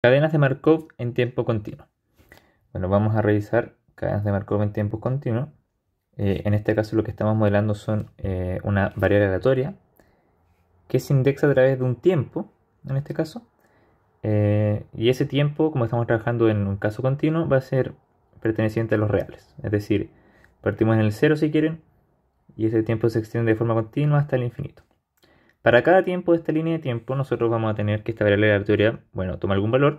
Cadenas de Markov en tiempo continuo. Bueno, vamos a revisar cadenas de Markov en tiempo continuo. En este caso lo que estamos modelando son una variable aleatoria que se indexa a través de un tiempo, en este caso. Y ese tiempo, como estamos trabajando en un caso continuo, va a ser perteneciente a los reales. Es decir, partimos en el 0 si quieren, y ese tiempo se extiende de forma continua hasta el infinito. Para cada tiempo de esta línea de tiempo, nosotros vamos a tener que esta variable aleatoria, bueno, toma algún valor,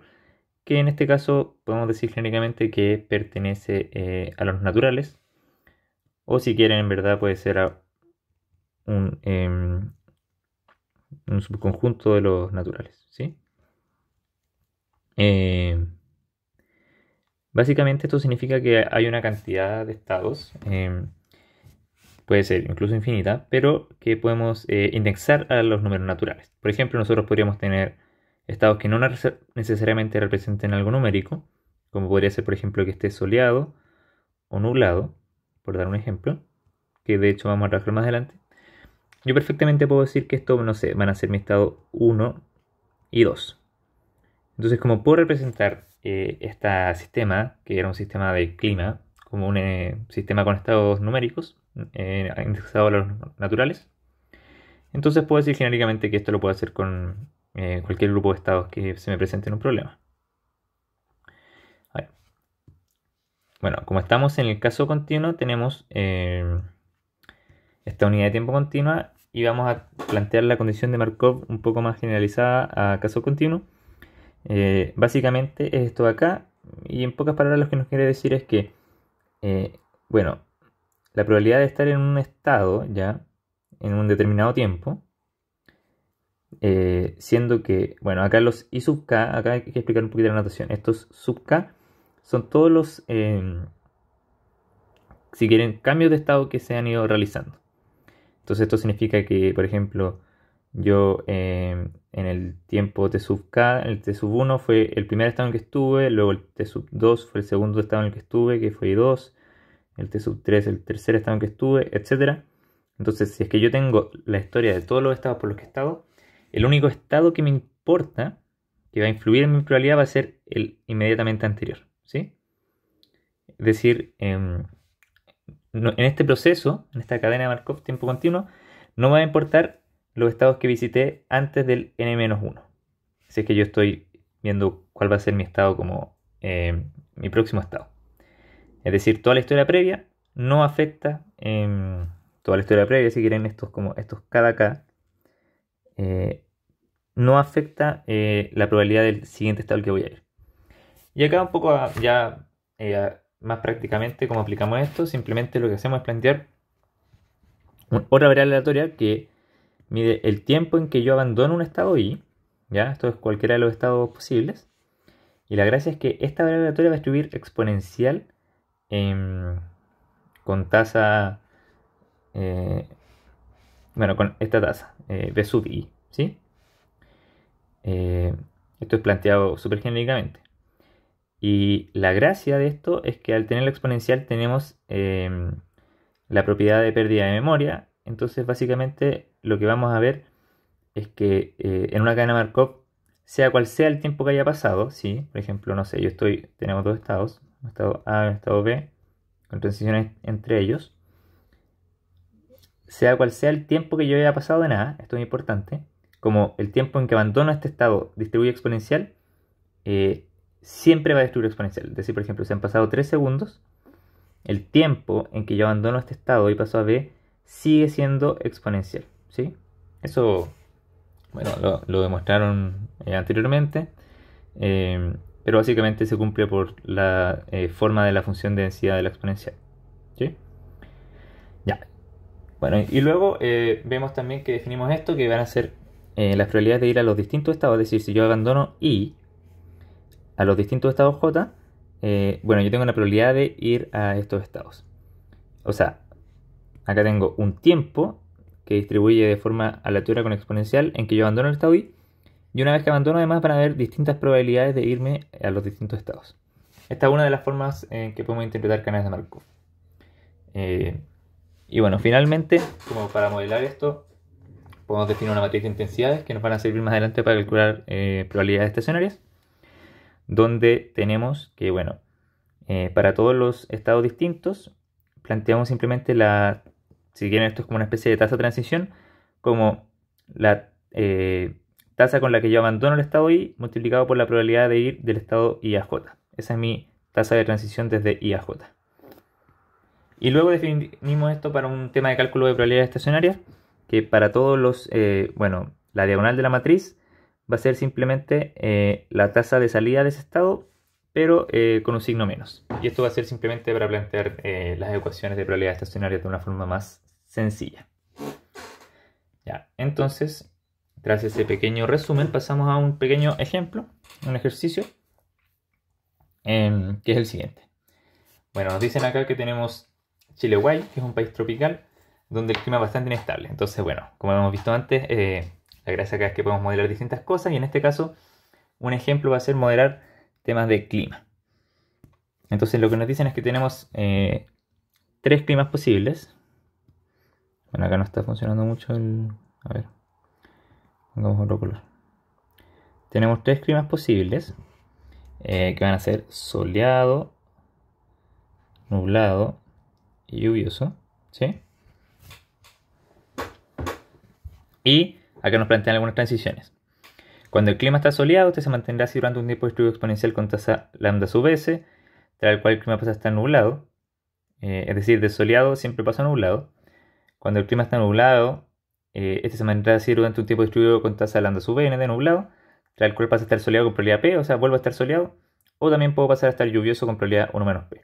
que en este caso podemos decir genéricamente que pertenece a los naturales, o si quieren en verdad puede ser a un subconjunto de los naturales, ¿sí? Básicamente esto significa que hay una cantidad de estados, puede ser incluso infinita, pero que podemos indexar a los números naturales. Por ejemplo, nosotros podríamos tener estados que no necesariamente representen algo numérico, como podría ser, por ejemplo, que esté soleado o nublado, por dar un ejemplo, que de hecho vamos a trabajar más adelante. Yo perfectamente puedo decir que esto, no sé, van a ser mi estado 1 y 2. Entonces, como puedo representar este sistema, que era un sistema de clima, como un sistema con estados numéricos, indexado a los naturales, entonces puedo decir genéricamente que esto lo puedo hacer con cualquier grupo de estados que se me presente en un problema. Bueno, como estamos en el caso continuo, tenemos esta unidad de tiempo continua y vamos a plantear la condición de Markov un poco más generalizada a caso continuo. Básicamente es esto de acá, y en pocas palabras lo que nos quiere decir es que, bueno, la probabilidad de estar en un estado ya en un determinado tiempo, siendo que, bueno, acá los I sub k, acá hay que explicar un poquito la notación. Estos sub k son todos los, si quieren, cambios de estado que se han ido realizando. Entonces esto significa que, por ejemplo, yo en el tiempo t sub k, el t sub 1 fue el primer estado en el que estuve, luego el t sub 2 fue el segundo estado en el que estuve, que fue I2, el t sub 3 el tercer estado en el que estuve, etc. Entonces, si es que yo tengo la historia de todos los estados por los que he estado, el único estado que me importa, que va a influir en mi probabilidad, va a ser el inmediatamente anterior, ¿sí? Es decir, en este proceso, en esta cadena de Markov tiempo continuo, no va a importar los estados que visité antes del n-1. Si es que yo estoy viendo cuál va a ser mi estado como mi próximo estado. Es decir, toda la historia previa no afecta, toda la historia previa, si quieren, estos cada K, no afecta la probabilidad del siguiente estado al que voy a ir. Y acá un poco ya más prácticamente cómo aplicamos esto, simplemente lo que hacemos es plantear otra variable aleatoria que mide el tiempo en que yo abandono un estado I, ¿ya? Esto es cualquiera de los estados posibles. Y la gracia es que esta variable aleatoria va a distribuir exponencial con tasa, bueno, con esta tasa, B sub I, ¿sí? Esto es planteado súper genéricamente. Y la gracia de esto es que al tener la exponencial tenemos la propiedad de pérdida de memoria. Entonces básicamente lo que vamos a ver es que en una cadena Markov, sea cual sea el tiempo que haya pasado, ¿sí? Por ejemplo, no sé, tenemos dos estados, un estado A y un estado B, con transiciones entre ellos. Sea cual sea el tiempo que yo haya pasado en A, esto es importante, como el tiempo en que abandono este estado distribuye exponencial, siempre va a distribuir exponencial. Es decir, por ejemplo, si han pasado 3 segundos, el tiempo en que yo abandono este estado y paso a B sigue siendo exponencial, ¿sí? Eso, bueno, lo demostraron anteriormente, pero básicamente se cumple por la forma de la función de densidad de la exponencial, ¿sí? Ya. Bueno, y luego vemos también que definimos esto, que van a ser las probabilidades de ir a los distintos estados. Es decir, si yo abandono I a los distintos estados J, bueno, yo tengo la probabilidad de ir a estos estados. O sea, acá tengo un tiempo que distribuye de forma aleatoria con exponencial en que yo abandono el estado I, y una vez que abandono además van a haber distintas probabilidades de irme a los distintos estados. Esta es una de las formas en que podemos interpretar cadenas de Markov. Y bueno, finalmente, como para modelar esto, podemos definir una matriz de intensidades que nos van a servir más adelante para calcular probabilidades estacionarias. donde tenemos que, bueno, para todos los estados distintos, planteamos simplemente si quieren esto es como una especie de tasa de transición, como la tasa con la que yo abandono el estado I multiplicado por la probabilidad de ir del estado I a J. Esa es mi tasa de transición desde I a J. Y luego definimos esto para un tema de cálculo de probabilidades estacionarias, que para todos los, bueno, la diagonal de la matriz va a ser simplemente la tasa de salida de ese estado, pero con un signo menos. Y esto va a ser simplemente para plantear las ecuaciones de probabilidades estacionarias de una forma más sencilla. Ya, entonces, tras ese pequeño resumen, pasamos a un pequeño ejemplo, un ejercicio, que es el siguiente. Bueno, nos dicen acá que tenemos Chile-Guay, que es un país tropical, donde el clima es bastante inestable. Entonces, bueno, como hemos visto antes, la gracia acá es que podemos modelar distintas cosas, y en este caso, un ejemplo va a ser modelar temas de clima. Entonces, lo que nos dicen es que tenemos 3 climas posibles. Bueno, acá no está funcionando mucho el... A ver, pongamos otro color. Tenemos 3 climas posibles, que van a ser soleado, nublado y lluvioso, ¿sí? Y acá nos plantean algunas transiciones. Cuando el clima está soleado, este se mantendrá así durante un tiempo distribuido exponencial con tasa lambda sub s, tras el cual el clima pasa a estar nublado. Es decir, de soleado siempre pasa a nublado. Cuando el clima está nublado, este se mantendrá así durante un tiempo distribuido con tasa lambda sub n de nublado, tras el cual pasa a estar soleado con probabilidad p, o sea, vuelve a estar soleado. O también puedo pasar a estar lluvioso con probabilidad 1 menos p.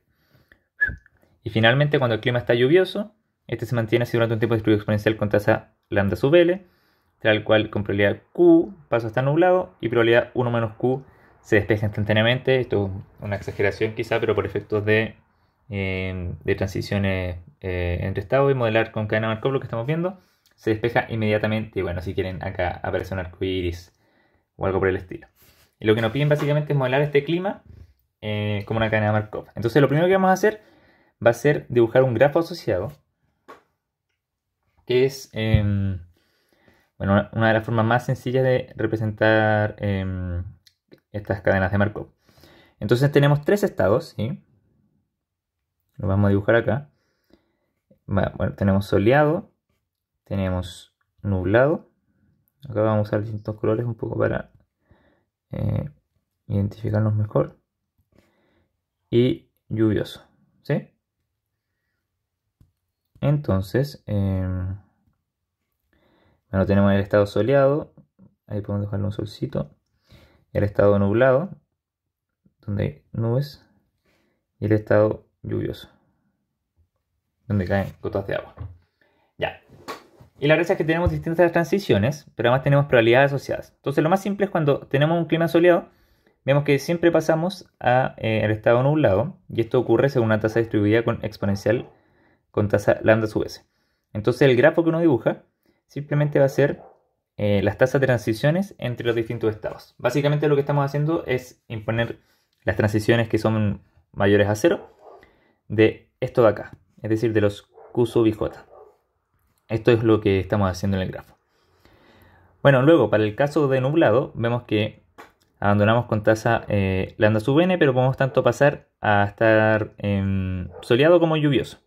Y finalmente, cuando el clima está lluvioso, este se mantiene así durante un tiempo distribuido exponencial con tasa lambda sub L, tal cual con probabilidad Q pasa a estar nublado y probabilidad 1 menos Q se despeja instantáneamente. Esto es una exageración quizá, pero por efectos de transiciones entre estados y modelar con cadena Markov, lo que estamos viendo, se despeja inmediatamente. Y bueno, si quieren, acá aparece un arco iris o algo por el estilo. Y lo que nos piden básicamente es modelar este clima como una cadena Markov. Entonces lo primero que vamos a hacer va a ser dibujar un grafo asociado, que es bueno, una de las formas más sencillas de representar estas cadenas de Markov. Entonces tenemos 3 estados, ¿sí? Lo vamos a dibujar acá. Bueno, tenemos soleado, tenemos nublado. Acá vamos a usar distintos colores un poco para identificarnos mejor. Y lluvioso, ¿sí? Entonces, bueno, tenemos el estado soleado, ahí podemos dejarle un solcito. El estado nublado, donde hay nubes. Y el estado lluvioso, donde caen gotas de agua. Ya. Y la verdad es que tenemos distintas transiciones, pero además tenemos probabilidades asociadas. Entonces lo más simple es cuando tenemos un clima soleado, vemos que siempre pasamos al estado nublado, y esto ocurre según una tasa distribuida con exponencial con tasa lambda sub s. Entonces el grafo que uno dibuja simplemente va a ser las tasas de transiciones entre los distintos estados. Básicamente lo que estamos haciendo es imponer las transiciones que son mayores a 0 de esto de acá, es decir, de los Q sub y J. Esto es lo que estamos haciendo en el grafo. Bueno, luego para el caso de nublado vemos que abandonamos con tasa lambda sub n, pero podemos tanto pasar a estar soleado como lluvioso.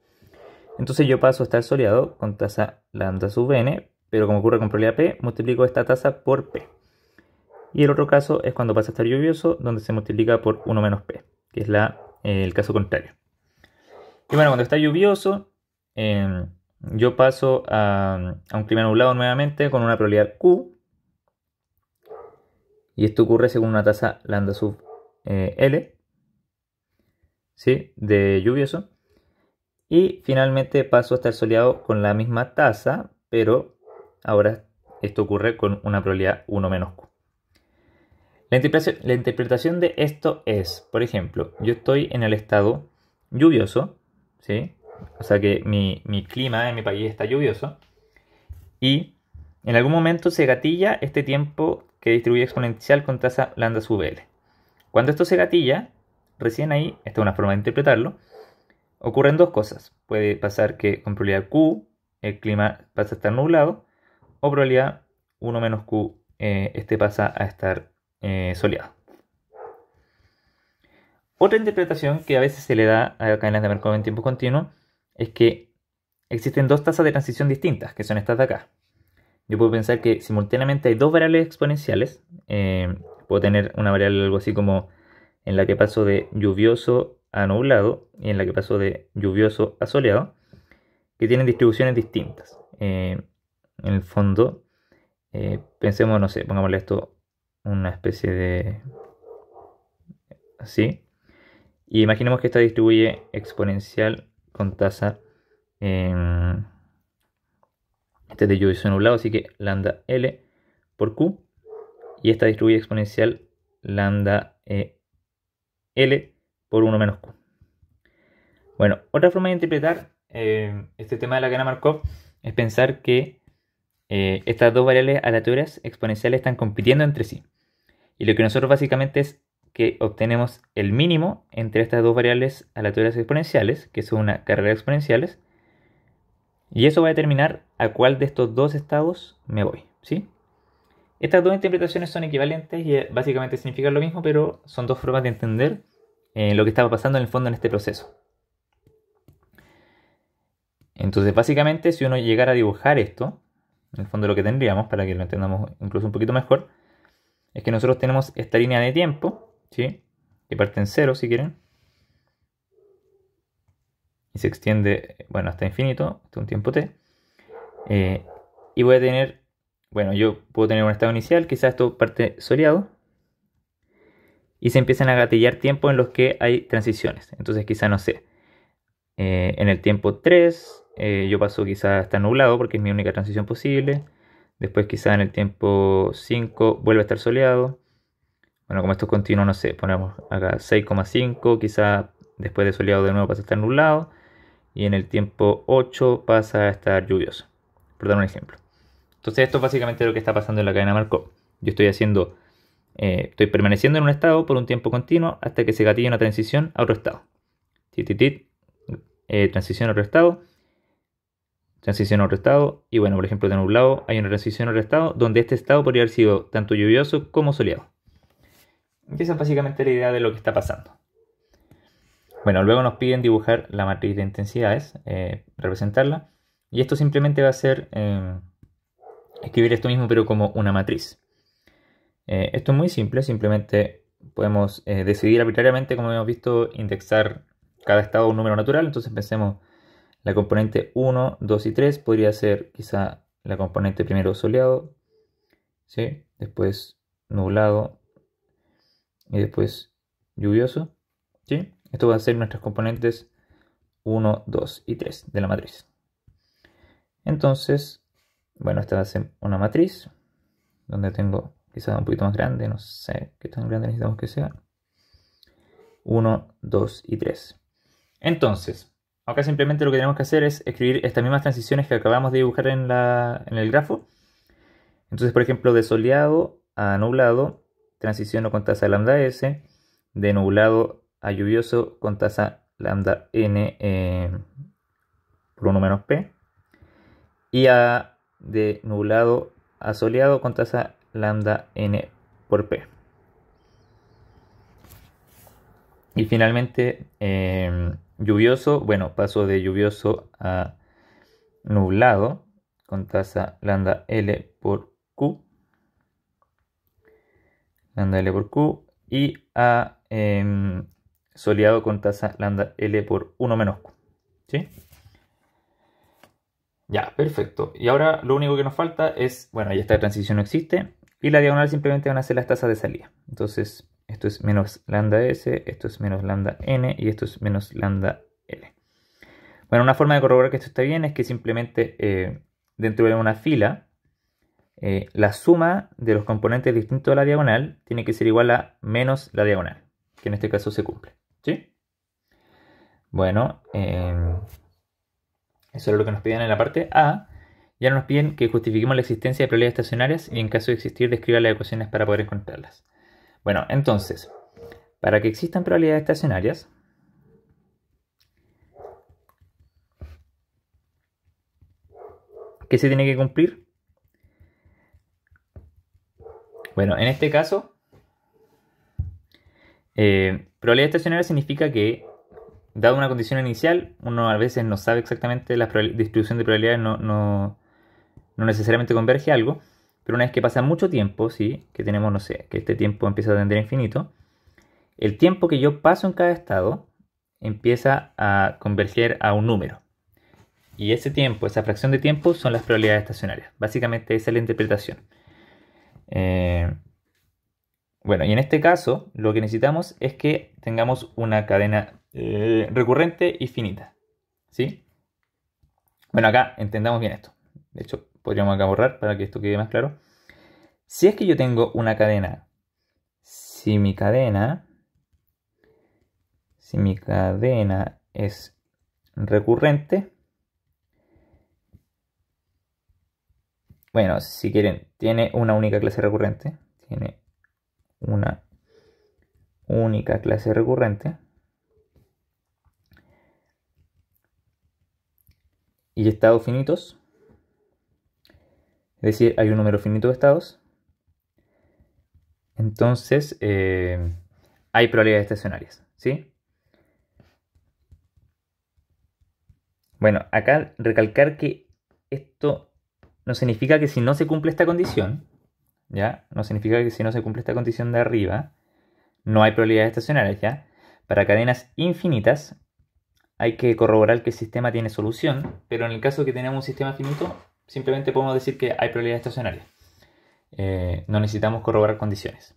Entonces yo paso a estar soleado con tasa lambda sub n, pero como ocurre con probabilidad p, multiplico esta tasa por p. Y el otro caso es cuando pasa a estar lluvioso, donde se multiplica por 1 menos p, que es el caso contrario. Y bueno, cuando está lluvioso, yo paso a un clima nublado nuevamente con una probabilidad Q. Y esto ocurre según una tasa lambda sub L, ¿sí?, de lluvioso. Y finalmente paso a estar soleado con la misma tasa, pero ahora esto ocurre con una probabilidad 1 menos Q. La interpretación de esto es, por ejemplo, yo estoy en el estado lluvioso, ¿sí? O sea que mi clima en mi país está lluvioso. Y en algún momento se gatilla este tiempo que distribuye exponencial con tasa lambda sub L. Cuando esto se gatilla, recién ahí, esta es una forma de interpretarlo, ocurren dos cosas. Puede pasar que con probabilidad Q el clima pasa a estar nublado, o probabilidad 1 menos Q este pasa a estar soleado. Otra interpretación que a veces se le da a cadenas de Markov en tiempo continuo es que existen dos tasas de transición distintas, que son estas de acá. Yo puedo pensar que simultáneamente hay dos variables exponenciales. Puedo tener una variable algo así como en la que paso de lluvioso a nublado y en la que paso de lluvioso a soleado, que tienen distribuciones distintas. En el fondo, pensemos, no sé, pongámosle esto una especie de así. Y imaginemos que esta distribuye exponencial con tasa este es de lluvioso nublado, así que lambda L por Q. Y esta distribuye exponencial lambda L por 1 menos Q. Bueno, otra forma de interpretar este tema de la cadena Markov es pensar que estas dos variables aleatorias exponenciales están compitiendo entre sí. Y lo que nosotros básicamente es que obtenemos el mínimo entre estas dos variables aleatorias exponenciales, que son una carrera de exponenciales, y eso va a determinar a cuál de estos dos estados me voy, ¿sí? Estas dos interpretaciones son equivalentes y básicamente significan lo mismo, pero son dos formas de entender lo que estaba pasando en el fondo en este proceso. Entonces, básicamente, si uno llegara a dibujar esto, en el fondo lo que tendríamos, para que lo entendamos incluso un poquito mejor, es que nosotros tenemos esta línea de tiempo, ¿sí? Que parte en cero, si quieren, y se extiende, bueno, hasta infinito, hasta un tiempo t. Y voy a tener, bueno, yo puedo tener un estado inicial, quizás esto parte soleado, y se empiezan a gatillar tiempos en los que hay transiciones. Entonces quizás, no sé, en el tiempo 3 yo paso quizás hasta nublado porque es mi única transición posible. Después quizás en el tiempo 5 vuelve a estar soleado. Bueno, como esto es continuo, no sé, ponemos acá 6,5, quizás después de soleado de nuevo pasa a estar nublado. Y en el tiempo 8 pasa a estar lluvioso, por dar un ejemplo. Entonces esto es básicamente lo que está pasando en la cadena Markov. Yo estoy permaneciendo en un estado por un tiempo continuo hasta que se gatilla una transición a otro estado. Transición a otro estado, transición a otro estado, y bueno, por ejemplo de nublado hay una transición a otro estado donde este estado podría haber sido tanto lluvioso como soleado. Esa es básicamente la idea de lo que está pasando. Bueno, luego nos piden dibujar la matriz de intensidades, representarla, y esto simplemente va a ser escribir esto mismo pero como una matriz. Esto es muy simple, simplemente podemos decidir arbitrariamente, como hemos visto, indexar cada estado a un número natural. Entonces pensemos, la componente 1, 2 y 3 podría ser quizá la componente primero soleado, ¿sí? Después nublado y después lluvioso, ¿sí? Esto va a ser nuestras componentes 1, 2 y 3 de la matriz. Entonces, bueno, esta va a ser una matriz donde tengo quizá un poquito más grande, no sé qué tan grande necesitamos que sea. 1, 2 y 3. Entonces, acá simplemente lo que tenemos que hacer es escribir estas mismas transiciones que acabamos de dibujar en el grafo. Entonces, por ejemplo, de soleado a nublado, transiciono con tasa lambda S. De nublado a lluvioso con tasa lambda N por 1 menos P. Y de nublado a soleado con tasa lambda N por P. Y finalmente, lluvioso, bueno, paso de lluvioso a nublado con tasa lambda L por Q. Lambda L por Q. Y a soleado con tasa lambda L por 1 menos Q. ¿Sí? Ya, perfecto. Y ahora lo único que nos falta es, bueno, ya esta transición no existe. Y la diagonal simplemente van a ser las tasas de salida. Entonces, esto es menos lambda S, esto es menos lambda N y esto es menos lambda L. Bueno, una forma de corroborar que esto está bien es que simplemente dentro de una fila, la suma de los componentes distintos de la diagonal tiene que ser igual a menos la diagonal, que en este caso se cumple. ¿Sí? Bueno, eso es lo que nos piden en la parte A. Y ahora nos piden que justifiquemos la existencia de probabilidades estacionarias y en caso de existir describa las ecuaciones para poder encontrarlas. Bueno, entonces, para que existan probabilidades estacionarias, ¿qué se tiene que cumplir? Bueno, en este caso, Probabilidad estacionaria significa que, dado una condición inicial, uno a veces no sabe exactamente la distribución de probabilidades, no necesariamente converge algo, pero una vez que pasa mucho tiempo, ¿sí? Que tenemos, no sé, que este tiempo empieza a tender a infinito, el tiempo que yo paso en cada estado empieza a converger a un número. Y ese tiempo, esa fracción de tiempo, son las probabilidades estacionarias. Básicamente esa es la interpretación. Bueno, y en este caso lo que necesitamos es que tengamos una cadena recurrente y finita. ¿Sí? Bueno, acá entendamos bien esto. De hecho, podríamos acá borrar para que esto quede más claro. Si es que yo tengo una cadena, si mi cadena es recurrente, bueno, si quieren, tiene una única clase recurrente, tiene una única clase recurrente, y estados finitos, es decir, hay un número finito de estados, entonces hay probabilidades estacionarias, ¿sí? Bueno, acá recalcar que esto no significa que si no se cumple esta condición, ¿ya? No significa que si no se cumple esta condición de arriba, no hay probabilidades estacionarias, ¿ya? Para cadenas infinitas hay que corroborar que el sistema tiene solución, pero en el caso de que tenemos un sistema finito, simplemente podemos decir que hay probabilidades estacionarias. No necesitamos corroborar condiciones.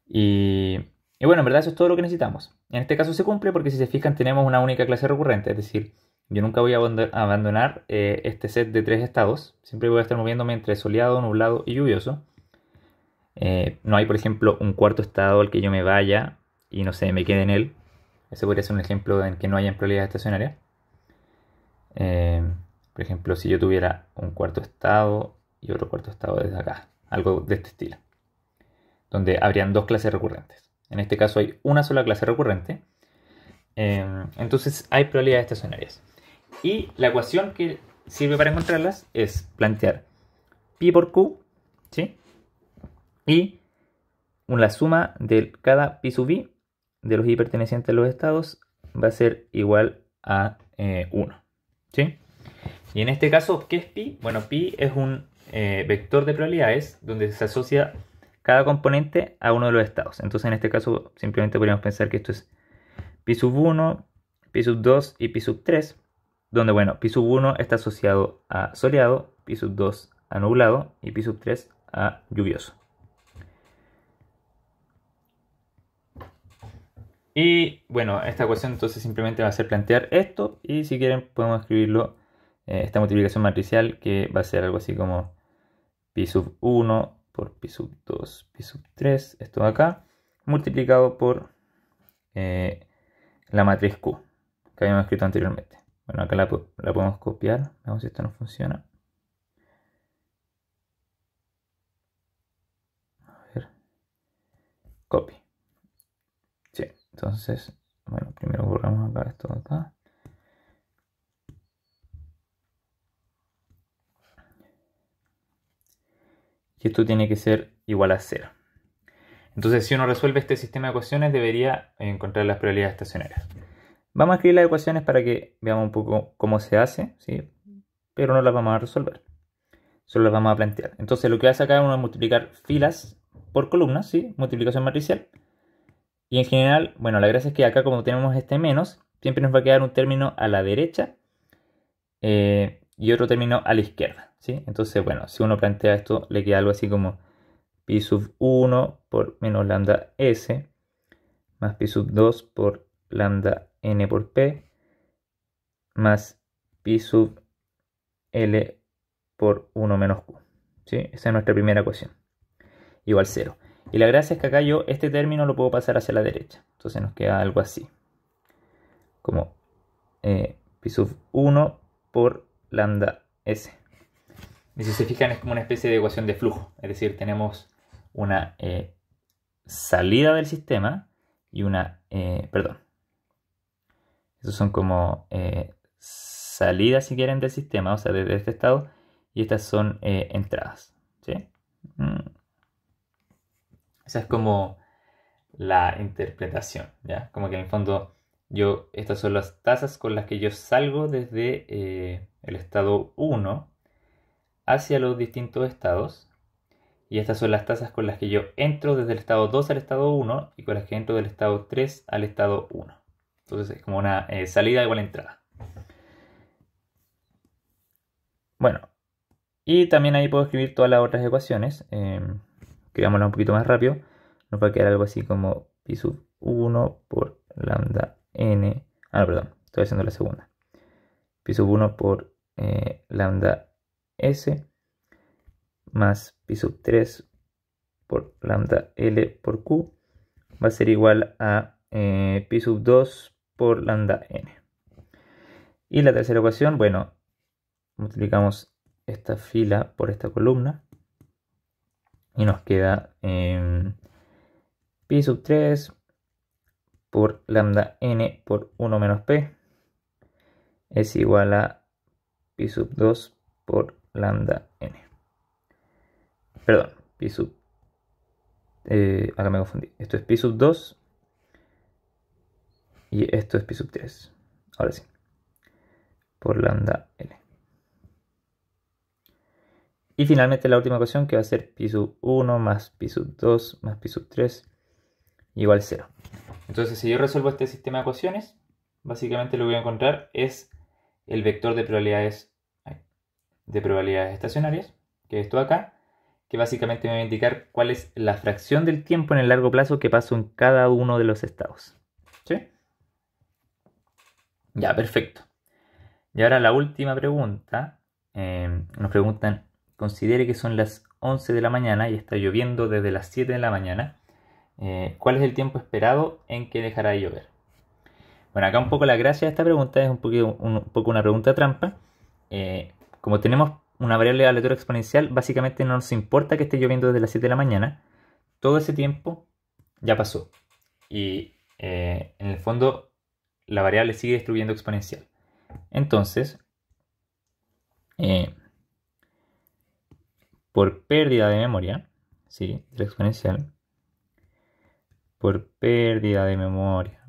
Y bueno, en verdad eso es todo lo que necesitamos. En este caso se cumple porque si se fijan tenemos una única clase recurrente, es decir, yo nunca voy a abandonar este set de tres estados, siempre voy a estar moviéndome entre soleado, nublado y lluvioso. No hay, por ejemplo, un cuarto estado al que yo me vaya y no sé, me quede en él. Ese podría ser un ejemplo en que no haya probabilidades estacionarias. Por ejemplo, si yo tuviera un cuarto estado y otro cuarto estado desde acá, algo de este estilo, donde habrían dos clases recurrentes. En este caso hay una sola clase recurrente, entonces hay probabilidades estacionarias. Y la ecuación que sirve para encontrarlas es plantear pi por q, ¿sí? Y la suma de cada pi sub i de los i pertenecientes a los estados va a ser igual a 1, ¿sí? Y en este caso, ¿qué es pi? Bueno, pi es un vector de probabilidades donde se asocia cada componente a uno de los estados. Entonces en este caso simplemente podríamos pensar que esto es pi sub 1, pi sub 2 y pi sub 3, donde bueno, pi sub 1 está asociado a soleado, pi sub 2 a nublado y pi sub 3 a lluvioso. Y bueno, esta ecuación entonces simplemente va a ser plantear esto y si quieren podemos escribirlo, esta multiplicación matricial que va a ser algo así como pi sub 1 por pi sub 2, pi sub 3, esto de acá, multiplicado por la matriz Q que habíamos escrito anteriormente. Bueno, acá la podemos copiar, veamos si esto no funciona. A ver, copy. Sí, entonces, bueno, primero borramos acá esto de acá. Y esto tiene que ser igual a 0. Entonces, si uno resuelve este sistema de ecuaciones, debería encontrar las probabilidades estacionarias. Vamos a escribir las ecuaciones para que veamos un poco cómo se hace, ¿sí? Pero no las vamos a resolver. Solo las vamos a plantear. Entonces, lo que hace acá es uno multiplicar filas por columnas, ¿sí? Multiplicación matricial. Y en general, bueno, la gracia es que acá como tenemos este menos, siempre nos va a quedar un término a la derecha y otro término a la izquierda, ¿sí? Entonces, bueno, si uno plantea esto, le queda algo así como pi sub 1 por menos lambda s más pi sub 2 por lambda n por p más pi sub l por 1 menos q, ¿sí? Esa es nuestra primera ecuación, igual 0. Y la gracia es que acá yo este término lo puedo pasar hacia la derecha, entonces nos queda algo así, como pi sub 1 por lambda s. Y si se fijan es como una especie de ecuación de flujo, es decir, tenemos una salida del sistema y una, perdón, esos son como salidas si quieren del sistema, o sea, desde este estado, y estas son entradas, ¿sí? Esa es como la interpretación, ¿ya? Como que en el fondo estas son las tasas con las que yo salgo desde el estado 1 hacia los distintos estados. Y estas son las tasas con las que yo entro desde el estado 2 al estado 1 y con las que entro del estado 3 al estado 1. Entonces es como una salida igual a entrada. Bueno, y también ahí puedo escribir todas las otras ecuaciones. Escribámoslas un poquito más rápido. Nos va a quedar algo así como pi sub 1 por lambda n. Ah, no, perdón, estoy haciendo la segunda. Pi sub 1 por lambda s más pi sub 3 por lambda L por Q va a ser igual a pi sub 2 por lambda N. Y la tercera ecuación, bueno, multiplicamos esta fila por esta columna y nos queda pi sub 3 por lambda N por 1 menos P es igual a pi sub 2 por lambda N. Perdón, pi sub acá me confundí. Esto es pi sub 2 y esto es pi sub 3. Ahora sí. Por lambda L. Y finalmente la última ecuación que va a ser pi sub 1 más pi sub 2 más pi sub 3 igual 0. Entonces si yo resuelvo este sistema de ecuaciones, básicamente lo que voy a encontrar es el vector de probabilidades estacionarias, que es esto acá, que básicamente me va a indicar cuál es la fracción del tiempo en el largo plazo que paso en cada uno de los estados. ¿Sí? Ya, perfecto. Y ahora la última pregunta. Nos preguntan, considere que son las 11 de la mañana y está lloviendo desde las 7 de la mañana. ¿Cuál es el tiempo esperado en que dejará de llover? Bueno, acá un poco la gracia de esta pregunta es un poco una pregunta trampa. Como tenemos una variable aleatoria exponencial, básicamente no nos importa que esté lloviendo desde las 7 de la mañana. Todo ese tiempo ya pasó. Y en el fondo la variable sigue distribuyendo exponencial. Entonces, por pérdida de memoria, ¿sí? De la exponencial, por pérdida de memoria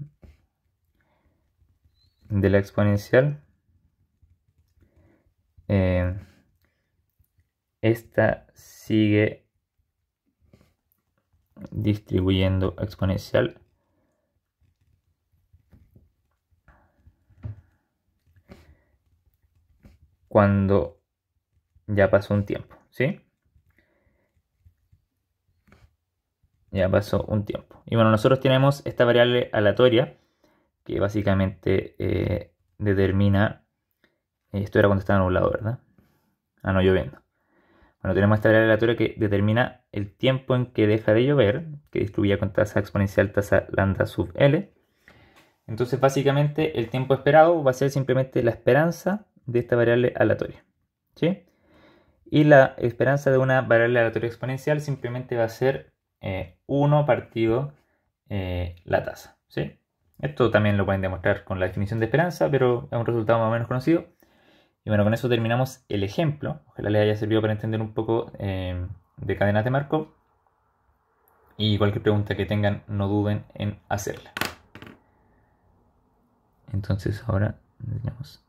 de la exponencial, esta sigue distribuyendo exponencial cuando ya pasó un tiempo, ¿sí? Ya pasó un tiempo. Y bueno, nosotros tenemos esta variable aleatoria que básicamente determina... esto era cuando estaba nublado, ¿verdad? Ah, no, lloviendo. Bueno, tenemos esta variable aleatoria que determina el tiempo en que deja de llover, que distribuye con tasa exponencial tasa lambda sub L. Entonces, básicamente, el tiempo esperado va a ser simplemente la esperanza de esta variable aleatoria, ¿sí? Y la esperanza de una variable aleatoria exponencial simplemente va a ser 1 partido la tasa, ¿sí? Esto también lo pueden demostrar con la definición de esperanza, pero es un resultado más o menos conocido. Y bueno, con eso terminamos el ejemplo. Ojalá les haya servido para entender un poco de cadenas de Markov. Y cualquier pregunta que tengan, no duden en hacerla. Entonces ahora tenemos